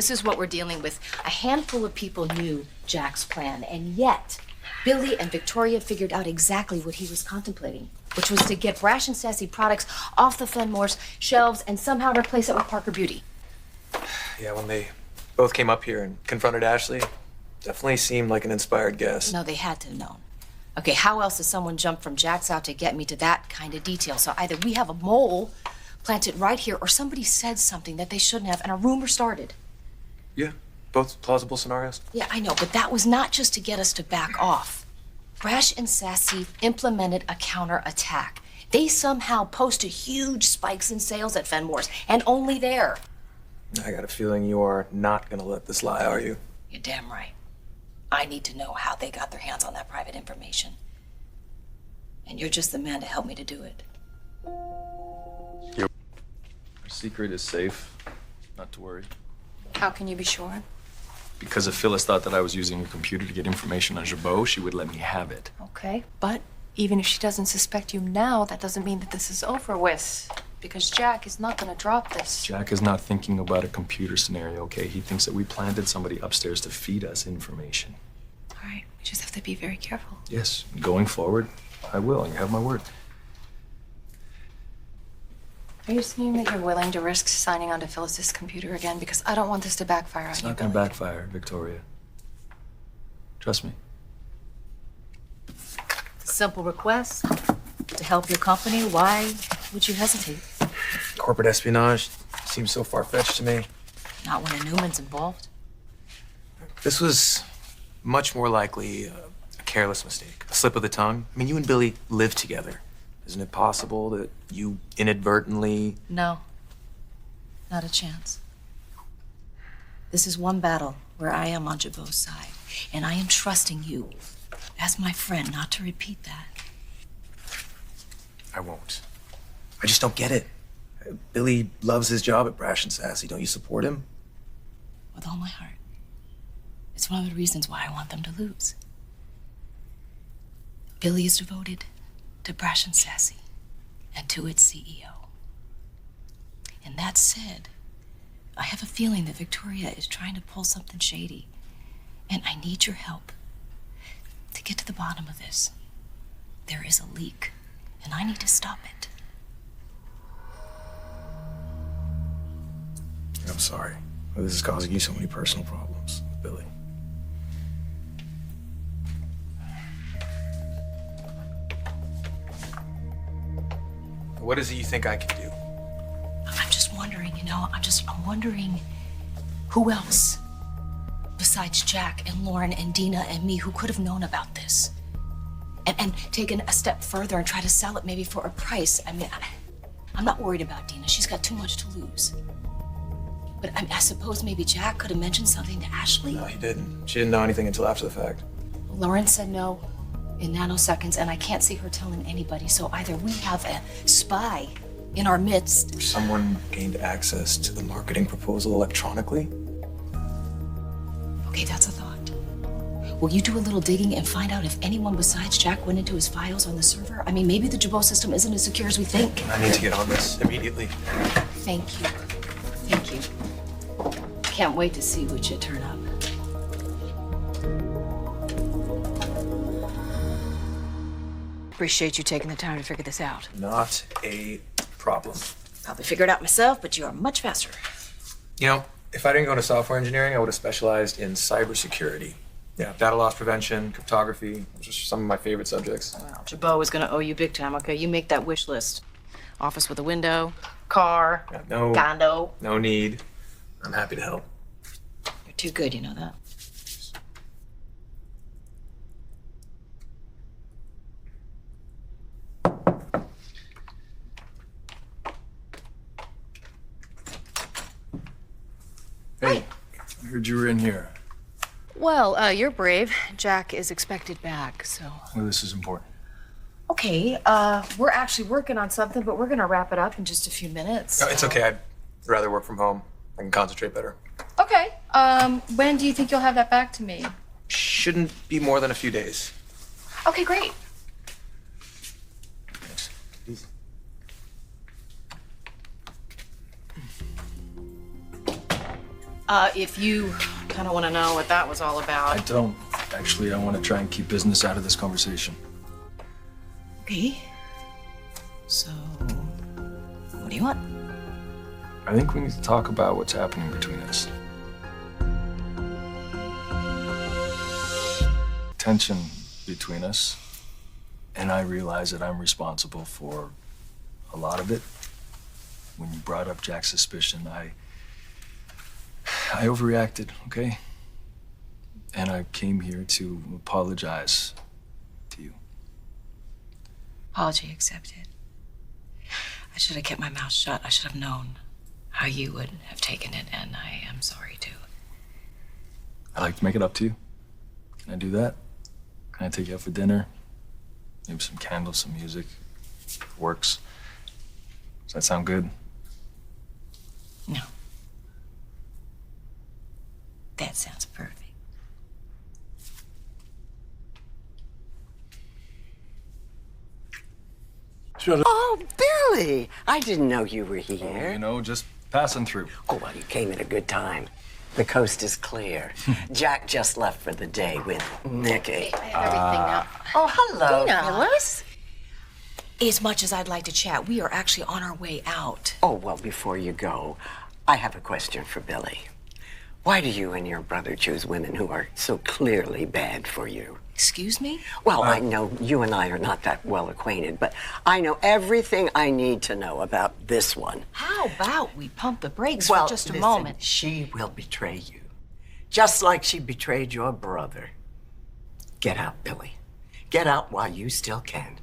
This is what we're dealing with. A handful of people knew Jack's plan, and yet Billy and Victoria figured out exactly what he was contemplating, which was to get brash and sassy products off the Fenmore's shelves and somehow replace it with Parker Beauty. Yeah, when they both came up here and confronted Ashley, definitely seemed like an inspired guess. No, they had to have known. Okay, how else does someone jump from Jack's out to get me to that kind of detail? So either we have a mole planted right here, or somebody said something that they shouldn't have, and a rumor started. Yeah, both plausible scenarios. Yeah, I know, but that was not just to get us to back off. Brash and Sassy implemented a counterattack. They somehow posted huge spikes in sales at Fenmore's, and only there. I got a feeling you are not gonna let this lie, are you? You're damn right. I need to know how they got their hands on that private information. And you're just the man to help me to do it. Your secret is safe. Not to worry. How can you be sure? Because if Phyllis thought that I was using a computer to get information on Jabot, she would let me have it. Okay, but even if she doesn't suspect you now, that doesn't mean that this is over with. Because Jack is not gonna drop this. Jack is not thinking about a computer scenario, okay? He thinks that we planted somebody upstairs to feed us information. All right, we just have to be very careful. Yes, going forward, I will. You have my word. Are you saying that you're willing to risk signing onto Phyllis's computer again? Because I don't want this to backfire on you. It's not gonna backfire, Victoria. Trust me. Simple request to help your company. Why would you hesitate? Corporate espionage seems so far-fetched to me. Not when a Newman's involved. This was much more likely a careless mistake, a slip of the tongue. I mean, you and Billy live together. Isn't it possible that you inadvertently... No, not a chance. This is one battle where I am on Jabot's side, and I am trusting you, as my friend, not to repeat that. I won't. I just don't get it. Billy loves his job at Brash and Sassy. Don't you support him? With all my heart. It's one of the reasons why I want them to lose. Billy is devoted to Brash and Sassy and to its CEO. And that said, I have a feeling that Victoria is trying to pull something shady, and I need your help to get to the bottom of this. There is a leak, and I need to stop it. I'm sorry. This is causing you so many personal problems with Billy. What is it you think I can do? I'm just wondering, I'm wondering who else besides Jack and Lauren and Dina and me who could have known about this and taken a step further and try to sell it maybe for a price. I mean, I'm not worried about Dina. She's got too much to lose. But I suppose maybe Jack could have mentioned something to Ashley? No, he didn't. She didn't know anything until after the fact. Lauren said no in nanoseconds, and I can't see her telling anybody. So either we have a spy in our midst. Someone gained access to the marketing proposal electronically? Okay, that's a thought. Will you do a little digging and find out if anyone besides Jack went into his files on the server? I mean, maybe the Jabot system isn't as secure as we think. I need to get on this immediately. Thank you. Thank you. Can't wait to see what you turn up. Appreciate you taking the time to figure this out. Not a problem. Probably figure it out myself, but you are much faster. You know, if I didn't go into software engineering, I would have specialized in cybersecurity. Yeah, data loss prevention, cryptography, which are some of my favorite subjects. Well, Jabot is gonna owe you big time, okay? You make that wish list. Office with a window, car, Yeah, condo. No need. I'm happy to help. You're too good, you know that. Hey, I heard you were in here. Well, you're brave. Jack is expected back, so. Well, this is important. Okay, we're actually working on something, but we're gonna wrap it up in just a few minutes. No, it's okay. I'd rather work from home. I can concentrate better. Okay. When do you think you'll have that back to me? Shouldn't be more than a few days. Okay, great. Thanks. Easy. If you kind of want to know what that was all I about. don't. Actually, I want to try and keep business out of this conversation. Okay. So, what do you want? I think we need to talk about what's happening between us. Tension between us, and I realize that I'm responsible for a lot of it. When you brought up Jack's suspicion, I overreacted, okay? And I came here to apologize to you. Apology accepted. I should have kept my mouth shut. I should have known how you would have taken it, and I am sorry too. I'd like to make it up to you. Can I do that? Can I take you out for dinner? Maybe some candles, some music. Works. Does that sound good? No. That sounds perfect. Oh, Billy! I didn't know you were You here. know, just passing through. Oh, well, you came at a good time. The coast is clear. Jack just left for the day with Nicky. I have everything now. Oh, hello, Dina. Phyllis. As much as I'd like to chat, we are actually on our way out. Oh, well, before you go, I have a question for Billy. Why do you and your brother choose women who are so clearly bad for you? Excuse me? Well, I know you and I are not that well acquainted, but I know everything I need to know about this one. How about we pump the brakes Well, for just a listen, moment? She will betray you, just like she betrayed your brother. Get out, Billy. Get out while you still can.